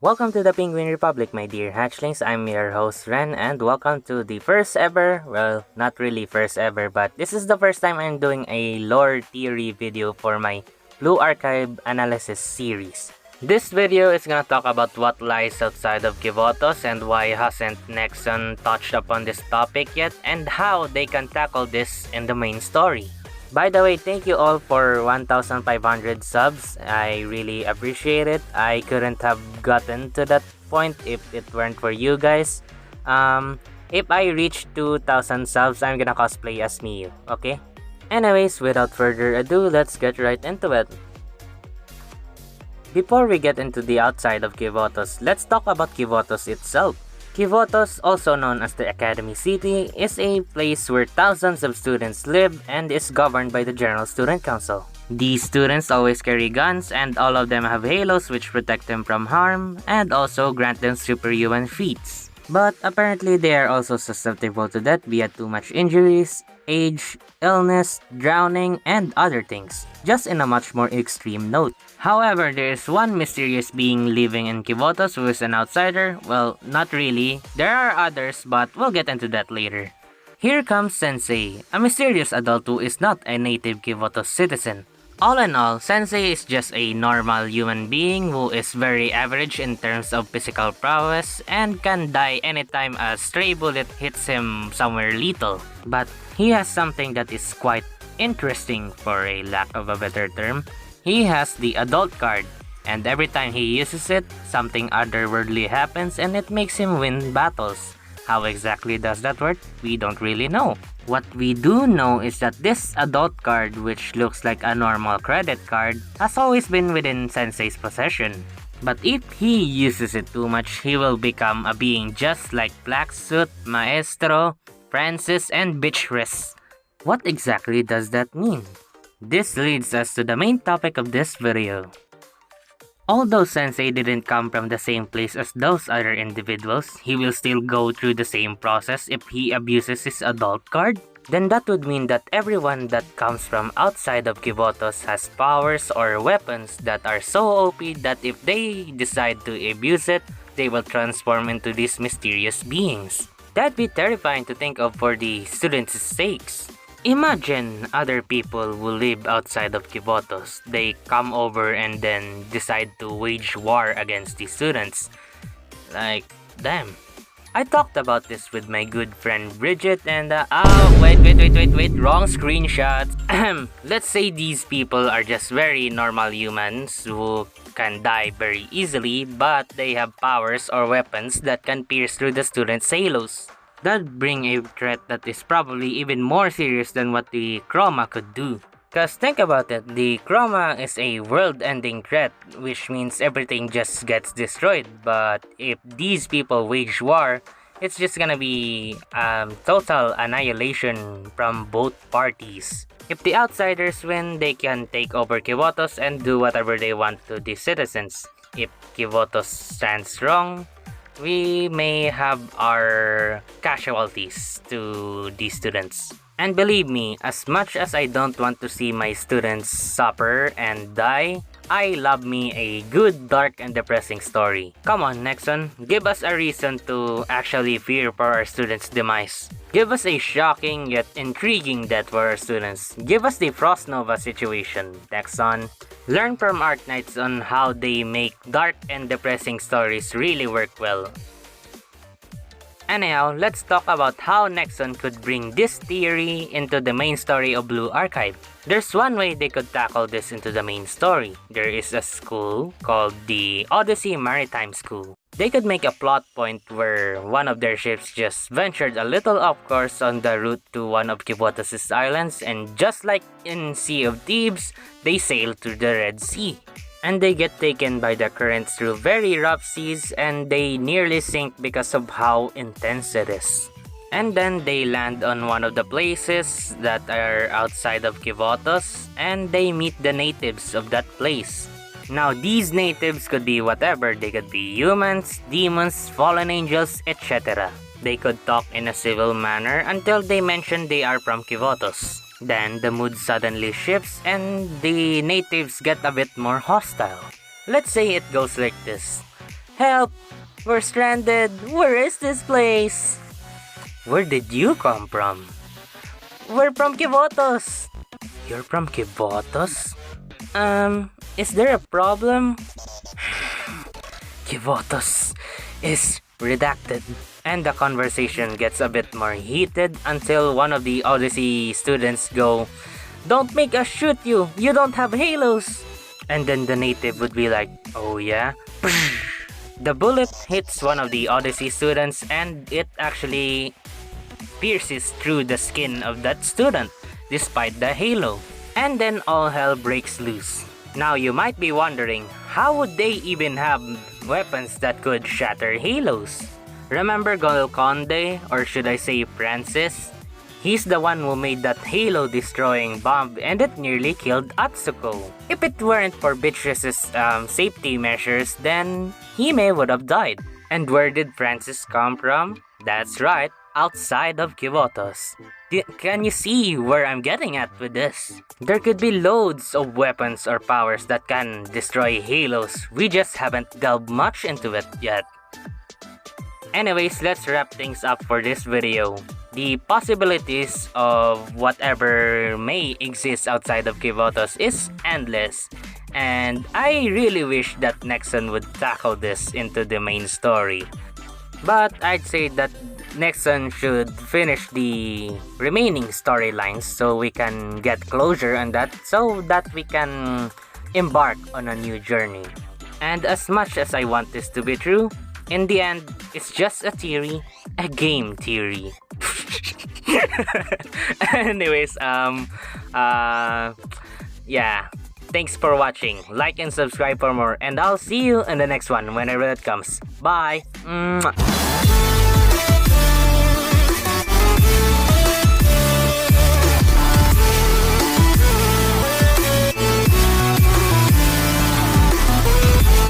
Welcome to the Penguin Republic, my dear hatchlings. I'm your host, Ren, and welcome to the first ever, well, not really first ever, but this is the first time I'm doing a lore theory video for my Blue Archive analysis series. This video is gonna talk about what lies outside of Kivotos and why hasn't Nexon touched upon this topic yet, and how they can tackle this in the main story. By the way, thank you all for 1,500 subs. I really appreciate it. I couldn't have gotten to that point if it weren't for you guys. If I reach 2,000 subs, I'm gonna cosplay as Miyu, okay? Anyways, without further ado, let's get right into it. Before we get into the outside of Kivotos, let's talk about Kivotos itself. Kivotos, also known as the Academy City, is a place where thousands of students live and is governed by the General Student Council. These students always carry guns and all of them have halos which protect them from harm and also grant them superhuman feats. But apparently they are also susceptible to death via too much injuries, age, illness, drowning, and other things, just in a much more extreme note. However, there is one mysterious being living in Kivotos who is an outsider. Well, not really. There are others, but we'll get into that later. Here comes Sensei, a mysterious adult who is not a native Kivotos citizen. All in all, Sensei is just a normal human being who is very average in terms of physical prowess and can die anytime a stray bullet hits him somewhere lethal. But he has something that is quite interesting, for a lack of a better term. He has the adult card, and every time he uses it, something otherworldly happens and it makes him win battles. How exactly does that work? We don't really know. What we do know is that this adult card, which looks like a normal credit card, has always been within Sensei's possession. But if he uses it too much, he will become a being just like Black Suit, Maestro, Francis, and Bitchris. What exactly does that mean? This leads us to the main topic of this video. Although Sensei didn't come from the same place as those other individuals, he will still go through the same process if he abuses his adult card. Then that would mean that everyone that comes from outside of Kivotos has powers or weapons that are so OP that if they decide to abuse it, they will transform into these mysterious beings. That'd be terrifying to think of for the students' sakes. Imagine other people who live outside of Kivotos. They come over and then decide to wage war against the students. Like, damn. I talked about this with my good friend Bridget and wait, wrong screenshot. Let's say these people are just very normal humans who can die very easily, but they have powers or weapons that can pierce through the students' halos. That'd bring a threat that is probably even more serious than what the Chroma could do. Cause think about it, the Chroma is a world-ending threat, which means everything just gets destroyed. But if these people wage war, it's just gonna be total annihilation from both parties. If the outsiders win, they can take over Kivotos and do whatever they want to the citizens. If Kivotos stands wrong, we may have our casualties to the students. And believe me, as much as I don't want to see my students suffer and die, I love me a good, dark, and depressing story. Come on, Nexon, give us a reason to actually fear for our students' demise. Give us a shocking yet intriguing death for our students. Give us the Frost Nova situation, Nexon. Learn from Arknights on how they make dark and depressing stories really work well. Anyhow, let's talk about how Nexon could bring this theory into the main story of Blue Archive. There's one way they could tackle this into the main story. There is a school called the Odyssey Maritime School. They could make a plot point where one of their ships just ventured a little off course on the route to one of Kivotos' islands, and just like in Sea of Thieves, they sail through the Red Sea. And they get taken by the currents through very rough seas and they nearly sink because of how intense it is. And then they land on one of the places that are outside of Kivotos and they meet the natives of that place. Now these natives could be whatever, they could be humans, demons, fallen angels, etc. They could talk in a civil manner until they mention they are from Kivotos. Then the mood suddenly shifts and the natives get a bit more hostile. Let's say it goes like this. Help! We're stranded! Where is this place? Where did you come from? We're from Kivotos! You're from Kivotos? Is there a problem? Kivotos is redacted. And the conversation gets a bit more heated until one of the Odyssey students go, "Don't make us shoot you! You don't have halos!" And then the native would be like, "Oh yeah?" The bullet hits one of the Odyssey students and it actually pierces through the skin of that student, despite the halo. And then all hell breaks loose. Now you might be wondering, how would they even have weapons that could shatter halos? Remember Golconde, or should I say Francis? He's the one who made that halo-destroying bomb and it nearly killed Atsuko. If it weren't for Beatrice's safety measures, then Hime would have died. And where did Francis come from? That's right, outside of Kivotos. Can you see where I'm getting at with this? There could be loads of weapons or powers that can destroy halos. We just haven't delved much into it yet. Anyways, let's wrap things up for this video. The possibilities of whatever may exist outside of Kivotos is endless, and I really wish that Nexon would tackle this into the main story. But I'd say that Nexon should finish the remaining storylines so we can get closure on that, so that we can embark on a new journey. And as much as I want this to be true, in the end, it's just a theory, a game theory. Anyways, yeah. Thanks for watching. Like and subscribe for more, and I'll see you in the next one whenever it comes. Bye. Mwah.